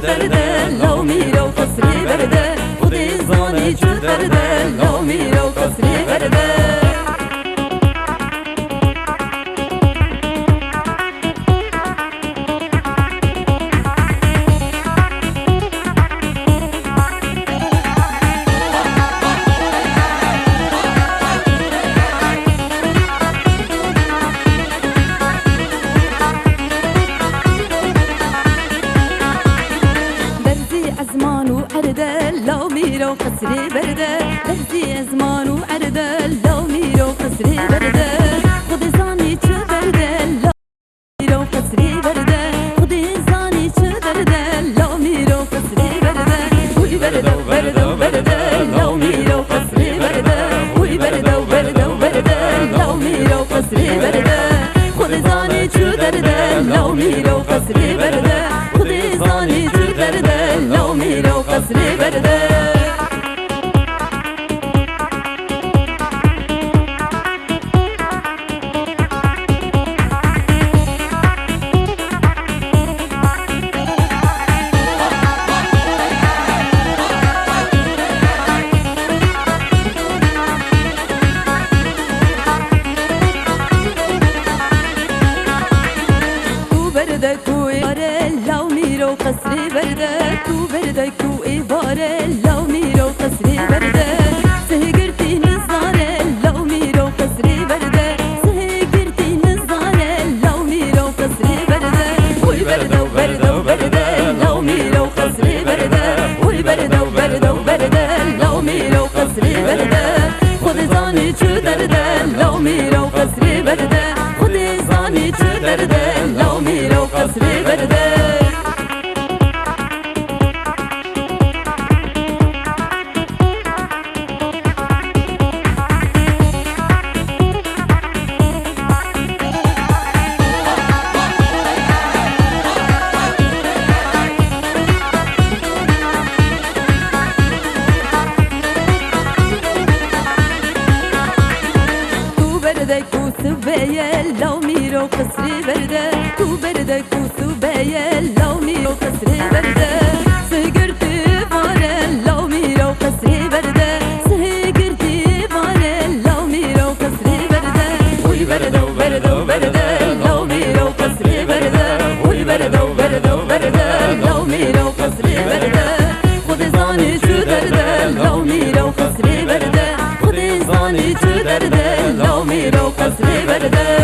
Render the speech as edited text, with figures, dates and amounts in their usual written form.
درده لو میرو قصری برده خودی زانی چو درده لو میرو قصری برده لو ميرو قصري برده لهزي ازمان وعرده لو ميرو قصري برده خدي زاني چو درده لو ميرو قصري برده خدي زاني چو درده لو ميرو قصري برده وي برده وبرده وبرده لو ميرو قصري برده وي برده وبرده وبرده لو ميرو قصري برده خدي زاني چو درده لو ميرو قصري برده خدي زاني چو درده لو ميرو قصري برده قصري برده تو برده کو ایواره لو میرو قصري برده سهگرتی نزاره لو میرو قصري برده سهگرتی نزاره لو میرو قصري برده وی برده و برده و برده لو میرو قصري برده وی برده و برده و برده لو میرو قصري برده خود زانی چو درده لو میرو قصري برده خود زانی چو درده لو میرو قصري برده لو ميرو قصري برده تو برده كوسو بيه لو ميرو قصري برده سهقرتي باره لو ميرو قصري برده سهقرتي باره لو ميرو قصري برده وي برده وبرده وبرده لو ميرو قصري برده وي برده وبرده وبرده لو ميرو قصري برده خود زاني شو درده لو ميرو قصري برده خود زاني شو درده لو ميرو قصري برده